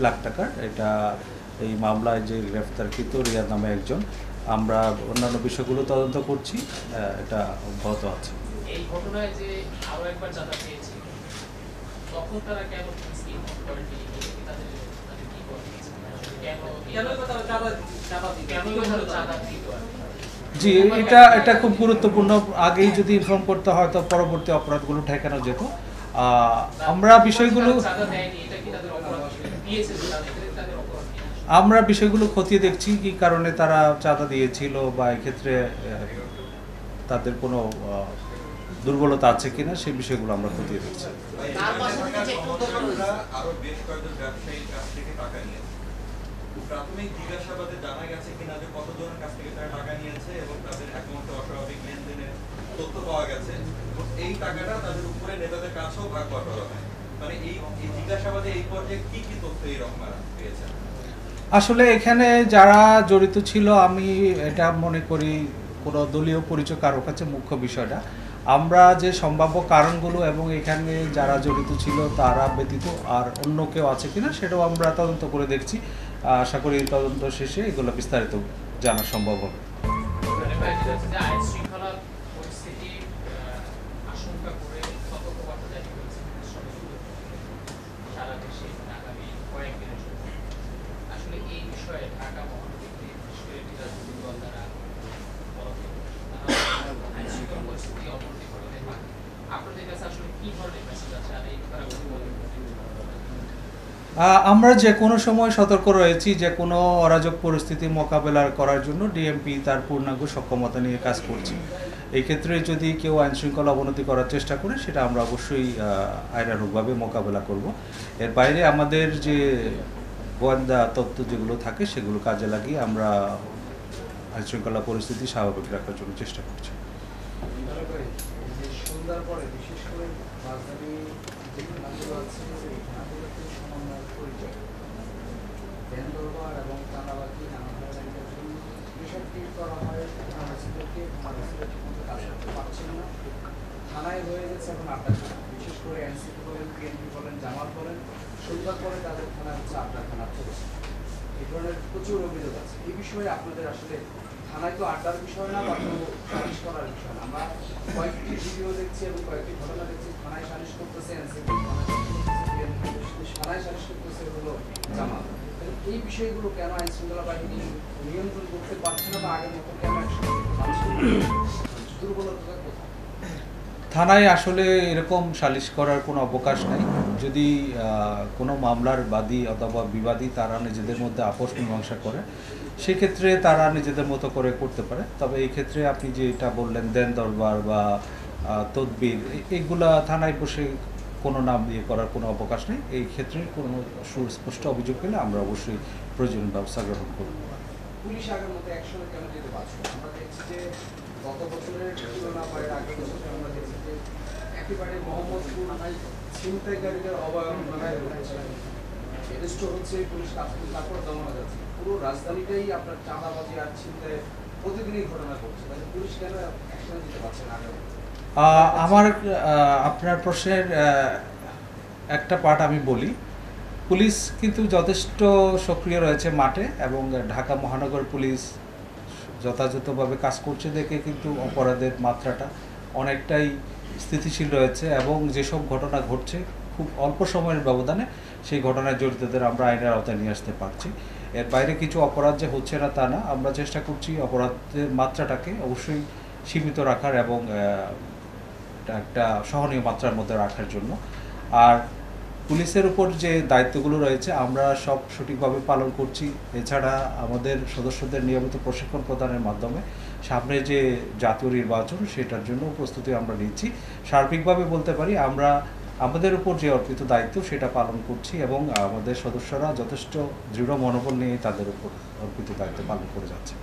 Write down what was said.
লাখ টাকার। এটা এই মামলায় যে গ্রেফতারকৃত রিয়াদ নামে একজন। আমরা অন্যান্য বিষয়গুলো তদন্ত করছি, এটা অব্যাহত আছে। এই ঘটনায় যে আরো একবার চাঁদা পেয়েছে, তখন তারা কেন স্কিম করেনি? তাদের কি করে? জি, এটা খুব গুরুত্বপূর্ণ। আগেই যদি ইনফর্ম করতে হয় তো পরবর্তী অপরাধগুলো ঠেকানো যেত। আমরা বিষয়গুলো খতিয়ে দেখছি কি কারণে তারা চাঁদা দিয়েছিল বা এক্ষেত্রে তাদের কোনো দুর্বলতা আছে কিনা সেই বিষয়গুলো আমরা খতিয়ে দেখছি। প্রাথমিক জিজ্ঞাসাবাদে জানা গেছে কিনা যে কতজনের কাছ থেকে তারা টাকা নিয়েছে এবং তাদের অ্যাকাউন্টে অস্বাভাবিক লেনদেনের তথ্য পাওয়া গেছে। এই টাকাটা তাদের উপরে নেতাদের কাছেও ভাগ বটোয়ারা হয়। মানে এই জিজ্ঞাসাবাদে এই পর্যায়ে কি কি তথ্য এরকম পেয়েছেন? আসলে এখানে যারা জড়িত ছিল, আমি এটা মনে করি কোনো দলীয় পরিচয় কারো কাছে মুখ্য বিষয়টা। আমরা যে সম্ভাব্য কারণগুলো এবং এখানে যারা জড়িত ছিল তারা ব্যতীত আর অন্য কেউ আছে কিনা সেটাও আমরা তদন্ত করে দেখছি। আশা করি তদন্ত শেষে এগুলো বিস্তারিত জানা সম্ভব হবে। আমরা যে কোনো সময় সতর্ক রয়েছি, যে কোনো অরাজক পরিস্থিতি মোকাবেলা করার জন্য ডিএমপি তার পূর্ণাঙ্গ সক্ষমতা নিয়ে কাজ করছি। এই ক্ষেত্রে যদি কেউ আইনশৃঙ্খলা অবনতি করার চেষ্টা করে সেটা আমরা অবশ্যই আইনানুগভাবে মোকাবেলা করব। এর বাইরে আমাদের যে গোয়েন্দা তথ্য যেগুলো থাকে সেগুলো কাজে লাগিয়ে আমরা আইনশৃঙ্খলা পরিস্থিতি স্বাভাবিক রাখার জন্য চেষ্টা করছি। সন্ধ্যার পরে বিশেষ করে রাজধানী যে থানাগুলো আছে এই থানাগুলোতে সমন্বয়ের পরিচয় দেন দরবার এবং চাঁদাবাজি নানা ধরনের যেসব টিপ করা হয় থানাবাসীদেরকে ঠিকমতো কাজ করতে পারছেন না। থানায় হয়ে গেছে এখন আড্ডাখানা, বিশেষ করে এনসিপি বলেন, বিএনপি বলেন, জামাত বলেন, সন্ধ্যার পরে তাদের থানা হচ্ছে আড্ডাখানা চলছে। এই ধরনের প্রচুর অভিযোগ আছে। এই বিষয়ে আপনাদের আসলে থানায় তো আড্ডার বিষয় না বা কোনো সালিশ করার বিষয় না। আমরা কয়েকটি ভিডিও দেখছি এবং কয়েকটি ঘটনা দেখছি, থানায় সালিশ করতেছে এনসিপি, থানায় সালিশ করতেছে হলো জামাত। এই বিষয়গুলো কেন আইন শৃঙ্খলা বাহিনী নিয়ন্ত্রণ করতে পারছে না বা আগের মতো কেন দুর্বলতা কোথায়? থানায় আসলে এরকম সালিশ করার কোনো অবকাশ নাই। যদি কোনো মামলার বাদী অথবা বিবাদী তারা নিজেদের মধ্যে আপোষ মীমাংসা করে সেক্ষেত্রে তারা নিজেদের মতো করে করতে পারে। তবে এই ক্ষেত্রে আপনি যে এটা বললেন দেন দরবার বা তদবির, এইগুলা থানায় বসে কোনো নাম দিয়ে করার কোনো অবকাশ নেই। এই ক্ষেত্রে কোনো সুস্পষ্ট অভিযোগ পেলে আমরা অবশ্যই প্রয়োজনীয় ব্যবস্থা গ্রহণ করব। পুলিশ আগের মতো একসঙ্গে কেন যেতে পারছে? আমরা দেখছি যে গত বছরের তুলনা বা আগের বছরে আমরা দেখছি যে একেবারে মোহাম্মদপুর ছিনতাইকারীদের অ্যারেস্ট হচ্ছে, পুলিশ কাজ করছে, তারপর দমানো যাচ্ছে। পুরো রাজধানীটাই আপনার চাঁদাবাজি আর ছিনতাই প্রতিদিনই ঘটনা ঘটছে। তাহলে পুলিশ কেন একসঙ্গে যেতে পারছে না? আমার আপনার প্রশ্নের একটা পার্ট আমি বলি। পুলিশ কিন্তু যথেষ্ট সক্রিয় রয়েছে মাঠে এবং ঢাকা মহানগর পুলিশ যথাযথভাবে কাজ করছে দেখে কিন্তু অপরাধের মাত্রাটা অনেকটাই স্থিতিশীল রয়েছে এবং যেসব ঘটনা ঘটছে খুব অল্প সময়ের ব্যবধানে সেই ঘটনায় জড়িতদের আমরা আইনের আওতায় নিয়ে আসতে পারছি। এর বাইরে কিছু অপরাধ যে হচ্ছে না তা না, আমরা চেষ্টা করছি অপরাধের মাত্রাটাকে অবশ্যই সীমিত রাখার এবং একটা সহনীয় মাত্রার মধ্যে রাখার জন্য। আর পুলিশের উপর যে দায়িত্বগুলো রয়েছে আমরা সব সঠিকভাবে পালন করছি। এছাড়া আমাদের সদস্যদের নিয়মিত প্রশিক্ষণ প্রদানের মাধ্যমে সামনে যে জাতীয় নির্বাচন সেটার জন্য প্রস্তুতি আমরা নিচ্ছি। সার্বিকভাবে বলতে পারি আমরা আমাদের উপর যে অর্পিত দায়িত্ব সেটা পালন করছি এবং আমাদের সদস্যরা যথেষ্ট দৃঢ় মনোবল নিয়ে তাদের উপর অর্পিত দায়িত্ব পালন করে যাচ্ছে।